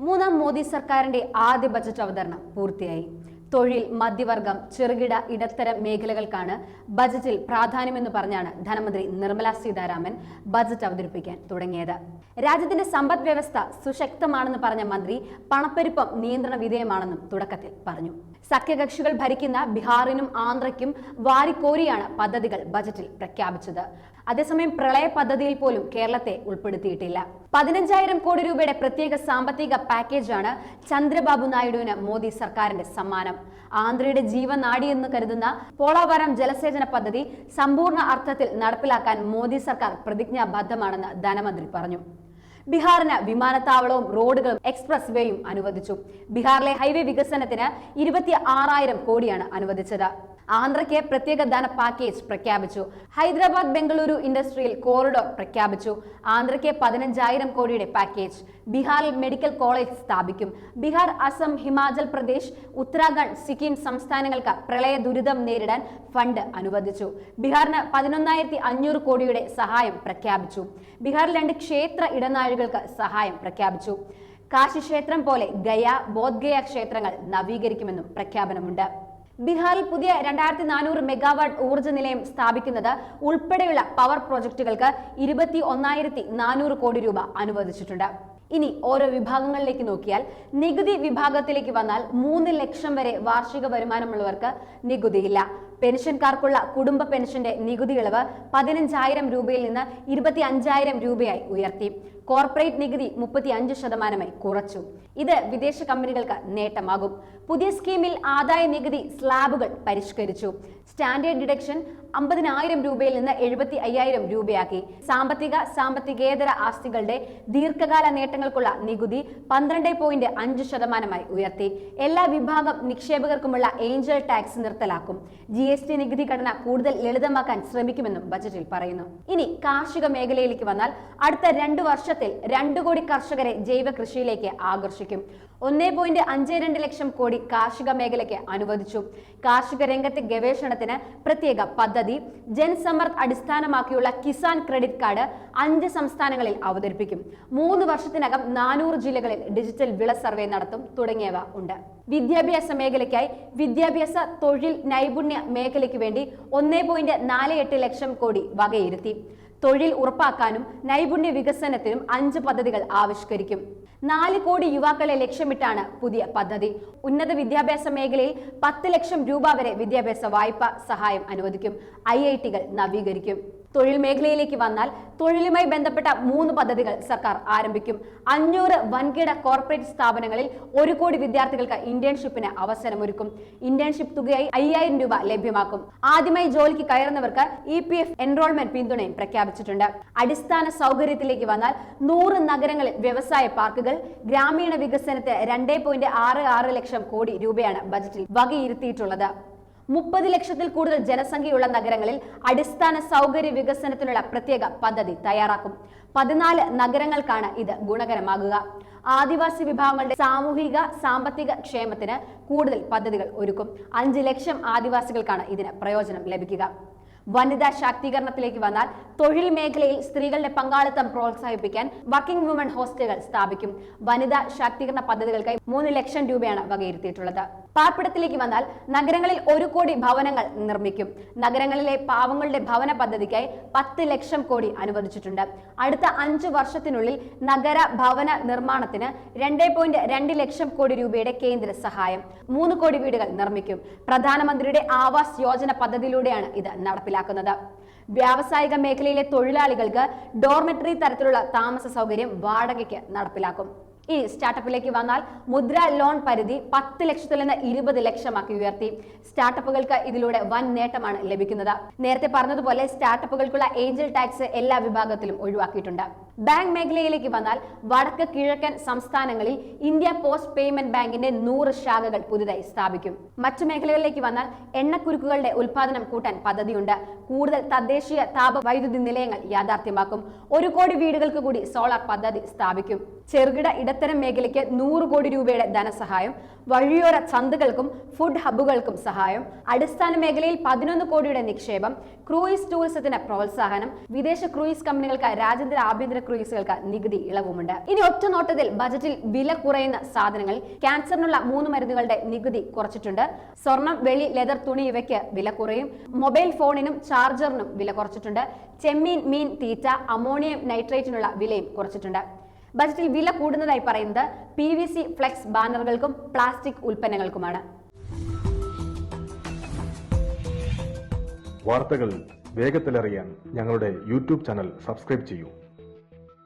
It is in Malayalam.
മൂന്നാം മോദി സർക്കാരിന്റെ ആദ്യ ബജറ്റ് അവതരണം പൂർത്തിയായി. തൊഴിൽ, മധ്യവർഗം, ചെറുകിട ഇടത്തരം മേഖലകൾക്കാണ് ബജറ്റിൽ പ്രാധാന്യമെന്ന് പറഞ്ഞാണ് ധനമന്ത്രി നിർമ്മല സീതാരാമൻ ബജറ്റ് അവതരിപ്പിക്കാൻ തുടങ്ങിയത്. രാജ്യത്തിന്റെ സമ്പദ് വ്യവസ്ഥ സുശക്തമാണെന്ന് പറഞ്ഞ മന്ത്രി പണപ്പെരുപ്പം നിയന്ത്രണ വിധേയമാണെന്നും തുടക്കത്തിൽ പറഞ്ഞു. സഖ്യകക്ഷികൾ ഭരിക്കുന്ന ബീഹാറിനും ആന്ധ്രയ്ക്കും വാരിക്കോരിയാണ് പദ്ധതികൾ ബജറ്റിൽ പ്രഖ്യാപിച്ചത്. അതേസമയം പ്രളയ പദ്ധതിയിൽ പോലും കേരളത്തെ ഉൾപ്പെടുത്തിയിട്ടില്ല. 15,000 കോടി രൂപയുടെ പ്രത്യേക സാമ്പത്തിക പാക്കേജാണ് ചന്ദ്രബാബു നായിഡുവിന് മോദി സർക്കാരിന്റെ സമ്മാനം. ആന്ധ്രയുടെ ജീവനാഡിയെന്ന് കരുതുന്ന പോളാവരം ജലസേചന പദ്ധതി സമ്പൂർണ്ണ അർത്ഥത്തിൽ നടപ്പിലാക്കാൻ മോദി സർക്കാർ പ്രതിജ്ഞാബദ്ധമാണെന്ന് ധനമന്ത്രി പറഞ്ഞു. ബീഹാറിന് വിമാനത്താവളവും റോഡുകളും എക്സ്പ്രസ് വേയും അനുവദിച്ചു. ബീഹാറിലെ ഹൈവേ വികസനത്തിന് 26,000 കോടിയാണ് അനുവദിച്ചത്. ആന്ധ്രയ്ക്ക് പ്രത്യേക ധന പാക്കേജ് പ്രഖ്യാപിച്ചു. ഹൈദരാബാദ് ബംഗളൂരു ഇൻഡസ്ട്രിയൽ കോറിഡോർ പ്രഖ്യാപിച്ചു. ആന്ധ്രയ്ക്ക് 15,000 കോടിയുടെ പാക്കേജ്. ബീഹാറിൽ മെഡിക്കൽ കോളേജ് സ്ഥാപിക്കും. ബീഹാർ, അസം, ഹിമാചൽ പ്രദേശ്, ഉത്തരാഖണ്ഡ്, സിക്കിം സംസ്ഥാനങ്ങൾക്ക് പ്രളയ ദുരിതം നേരിടാൻ ഫണ്ട് അനുവദിച്ചു. ബീഹാറിന് 11,500 കോടിയുടെ സഹായം പ്രഖ്യാപിച്ചു. ബീഹാറിൽ 2 ക്ഷേത്ര ഇടനാഴികൾക്ക് സഹായം പ്രഖ്യാപിച്ചു. കാശി ക്ഷേത്രം പോലെ ഗയ, ബോധ്ഗയ ക്ഷേത്രങ്ങൾ നവീകരിക്കുമെന്നും പ്രഖ്യാപനമുണ്ട്. ബീഹാറിൽ പുതിയ 2,400 മെഗാവാട്ട് ഊർജ്ജ നിലയം സ്ഥാപിക്കുന്നത് ഉൾപ്പെടെയുള്ള പവർ പ്രോജക്റ്റുകൾക്ക് 21,400 കോടി രൂപ അനുവദിച്ചിട്ടുണ്ട്. ഇനി ഓരോ വിഭാഗങ്ങളിലേക്ക് നോക്കിയാൽ, നികുതി വിഭാഗത്തിലേക്ക് വന്നാൽ 3 ലക്ഷം വരെ വാർഷിക വരുമാനമുള്ളവർക്ക് നികുതിയില്ല. പെൻഷൻകാർക്കുള്ള കുടുംബ പെൻഷന്റെ നികുതി ഇളവ് 15,000 രൂപയിൽ നിന്ന് 25,000 രൂപയായി ഉയർത്തി. കോർപ്പറേറ്റ് നികുതി 35% കുറച്ചു. ഇത് വിദേശ കമ്പനികൾക്ക് നേട്ടമാകും. പുതിയ സ്കീമിൽ ആദായ നികുതി സ്ലാബുകൾ പരിഷ്കരിച്ചു. സ്റ്റാൻഡേർഡ് ഡിഡക്ഷൻ 50,000 രൂപയിൽ നിന്ന് 75,000 രൂപയാക്കി. സാമ്പത്തികേതര ആസ്തികളുടെ ദീർഘകാല നേട്ടങ്ങൾക്കുള്ള നികുതി 12.5% ഉയർത്തി. എല്ലാ വിഭാഗം നിക്ഷേപകർക്കുമുള്ള ഏഞ്ചൽ ടാക്സ് നിർത്തലാക്കും. GST നികുതി ഘടന കൂടുതൽ ലളിതമാക്കാൻ ശ്രമിക്കുമെന്നും ബജറ്റിൽ പറയുന്നു. ഇനി കാർഷിക മേഖലയിലേക്ക് വന്നാൽ, അടുത്ത 2 വർഷത്തിൽ 2 കോടി കർഷകരെ ജൈവ കൃഷിയിലേക്ക് ആകർഷിക്കും. 1.52 ലക്ഷം കോടി കാർഷിക മേഖലയ്ക്ക് അനുവദിച്ചു. കാർഷിക രംഗത്തെ ഗവേഷണത്തിന് പ്രത്യേക പദ്ധതി. ജൻസമ്മർദ്ദ അടിസ്ഥാനമാക്കിയുള്ള കിസാൻ ക്രെഡിറ്റ് കാർഡ് 5 സംസ്ഥാനങ്ങളിൽ അവതരിപ്പിക്കും. 3 വർഷത്തിനകം 400 ജില്ലകളിൽ ഡിജിറ്റൽ വിള സർവേ നടത്തും. തുടങ്ങിയവ ഉണ്ട്. വിദ്യാഭ്യാസ മേഖലയ്ക്കായി വിദ്യാഭ്യാസ, തൊഴിൽ, നൈപുണ്യ മേഖലയ്ക്ക് വേണ്ടി 1.48 ലക്ഷം കോടി വകയിരുത്തി. തൊഴിൽ ഉറപ്പാക്കാനും നൈപുണ്യ വികസനത്തിനും 5 പദ്ധതികൾ ആവിഷ്കരിക്കും. 4 കോടി യുവാക്കളെ ലക്ഷ്യമിട്ടാണ് പുതിയ പദ്ധതി. ഉന്നത വിദ്യാഭ്യാസ മേഖലയിൽ 10 ലക്ഷം രൂപ വരെ വിദ്യാഭ്യാസ വായ്പ സഹായം അനുവദിക്കും. IIT-കൾ നവീകരിക്കും. തൊഴിൽ മേഖലയിലേക്ക് വന്നാൽ, തൊഴിലുമായി ബന്ധപ്പെട്ട 3 പദ്ധതികൾ സർക്കാർ ആരംഭിക്കും. 500 വൻകിട കോർപ്പറേറ്റ് സ്ഥാപനങ്ങളിൽ 1 കോടി വിദ്യാർത്ഥികൾക്ക് ഇന്റേൺഷിപ്പിന് അവസരമൊരുക്കും. ഇന്റേൺഷിപ്പ് തുകയായി 5,000 രൂപ ലഭ്യമാക്കും. ആദ്യമായി ജോലിക്ക് കയറുന്നവർക്ക് EPF എൻറോൾമെന്റ് പിന്തുണയും പ്രഖ്യാപിച്ചിട്ടുണ്ട്. അടിസ്ഥാന സൗകര്യത്തിലേക്ക് വന്നാൽ, 100 നഗരങ്ങളിൽ വ്യവസായ പാർക്കുകൾ. ഗ്രാമീണ വികസനത്തിന് 2.66 ലക്ഷം കോടി രൂപയാണ് ബജറ്റിൽ വകയിരുത്തിയിട്ടുള്ളത്. 30 ലക്ഷത്തിൽ കൂടുതൽ ജനസംഖ്യയുള്ള നഗരങ്ങളിൽ അടിസ്ഥാന സൗകര്യ വികസനത്തിനുള്ള പ്രത്യേക പദ്ധതി തയ്യാറാക്കും. 14 നഗരങ്ങൾക്കാണ് ഇത് ഗുണകരമാകുക. ആദിവാസി വിഭാഗങ്ങളുടെ സാമൂഹിക സാമ്പത്തിക ക്ഷേമത്തിന് കൂടുതൽ പദ്ധതികൾ ഒരുക്കും. 5 ലക്ഷം ആദിവാസികൾക്കാണ് ഇതിന് പ്രയോജനം ലഭിക്കുക. വനിതാ ശാക്തീകരണത്തിലേക്ക് വന്നാൽ, തൊഴിൽ മേഖലയിൽ സ്ത്രീകളുടെ പങ്കാളിത്തം പ്രോത്സാഹിപ്പിക്കാൻ വർക്കിംഗ് വുമൺ ഹോസ്റ്റലുകൾ സ്ഥാപിക്കും. വനിതാ ശാക്തീകരണ പദ്ധതികൾക്കായി 3 ലക്ഷം രൂപയാണ് വകയിരുത്തിയിട്ടുള്ളത്. പാർപ്പിടത്തിലേക്ക് വന്നാൽ, നഗരങ്ങളിൽ 1 കോടി ഭവനങ്ങൾ നിർമ്മിക്കും. നഗരങ്ങളിലെ പാവങ്ങളുടെ ഭവന പദ്ധതിക്കായി 10 ലക്ഷം കോടി അനുവദിച്ചിട്ടുണ്ട്. അടുത്ത 5 വർഷത്തിനുള്ളിൽ നഗര ഭവന നിർമ്മാണത്തിന് 2.2 ലക്ഷം കോടി രൂപയുടെ കേന്ദ്ര സഹായം. 3 കോടി വീടുകൾ നിർമ്മിക്കും. പ്രധാനമന്ത്രിയുടെ ആവാസ് യോജന പദ്ധതിയിലൂടെയാണ് ഇത് നടപ്പിലാക്കുന്നത്. വ്യാവസായിക മേഖലയിലെ തൊഴിലാളികൾക്ക് ഡോർമെറ്ററി തരത്തിലുള്ള താമസ സൗകര്യം വാടകയ്ക്ക് നടപ്പിലാക്കും. ഈ സ്റ്റാർട്ടപ്പിലേക്ക് വന്നാൽ, മുദ്ര ലോൺ പരിധി 10 ലക്ഷത്തിൽ നിന്ന് 20 ലക്ഷമാക്കി ഉയർത്തി. സ്റ്റാർട്ടപ്പുകൾക്ക് ഇതിലൂടെ വൻ നേട്ടമാണ് ലഭിക്കുന്നത്. നേരത്തെ പറഞ്ഞതുപോലെ സ്റ്റാർട്ടപ്പുകൾക്കുള്ള ഏഞ്ചൽ ടാക്സ് എല്ലാ വിഭാഗത്തിലും ഒഴിവാക്കിയിട്ടുണ്ട്. ബാങ്ക് മേഖലയിലേക്ക് വന്നാൽ, വടക്ക് കിഴക്കൻ സംസ്ഥാനങ്ങളിൽ ഇന്ത്യ പോസ്റ്റ് പേയ്മെന്റ് ബാങ്കിന്റെ 100 ശാഖകൾ പുതുതായി സ്ഥാപിക്കും. മറ്റു മേഖലകളിലേക്ക് വന്നാൽ, എണ്ണക്കുരുക്കുകളുടെ ഉൽപാദനം കൂട്ടാൻ പദ്ധതിയുണ്ട്. കൂടുതൽ തദ്ദേശീയ താപ വൈദ്യുതി നിലയങ്ങൾ യാഥാർത്ഥ്യമാക്കും. 1 കോടി വീടുകൾക്ക് കൂടി സോളാർ പദ്ധതി സ്ഥാപിക്കും. ചെറുകിട ഇടത്തരം മേഖലയ്ക്ക് 100 കോടി രൂപയുടെ ധനസഹായം. വഴിയോര ചന്തകൾക്കും ഫുഡ് ഹബ്ബുകൾക്കും സഹായം. അടിസ്ഥാന മേഖലയിൽ 11 കോടിയുടെ നിക്ഷേപം. ക്രൂയിസ് ടൂറിസത്തിന് പ്രോത്സാഹനം. വിദേശ ക്രൂയിസ് കമ്പനികൾക്ക് രാജ്യാന്തര ആഭ്യന്തര ക്രൂയിസുകൾക്ക് നികുതി ഇളവുമുണ്ട്. ഇനി ഒറ്റ നോട്ടത്തിൽ ബജറ്റിൽ വില കുറയുന്ന സാധനങ്ങൾ: ക്യാൻസറിനുള്ള 3 മരുന്നുകളുടെ നികുതി കുറച്ചിട്ടുണ്ട്. സ്വർണം, വെള്ളി, ലെതർ തുണി ഇവയ്ക്ക് വില കുറയും. മൊബൈൽ ഫോണിനും ചാർജറിനും വില കുറച്ചിട്ടുണ്ട്. ചെമ്മീൻ, മീൻ, തീറ്റ, അമോണിയം നൈട്രേറ്റിനുള്ള വിലയും കുറച്ചിട്ടുണ്ട്. ബജറ്റിൽ വില കൂടുന്നതായി പറയുന്നത് PVC ഫ്ലെക്സ് ബാനറുകൾക്കും പ്ലാസ്റ്റിക് ഉൽപ്പന്നങ്ങൾക്കുമാണ്. വാർത്തകൾ വേഗത്തിലറിയാൻ ഞങ്ങളുടെ യൂട്യൂബ് ചാനൽ സബ്സ്ക്രൈബ് ചെയ്യൂ.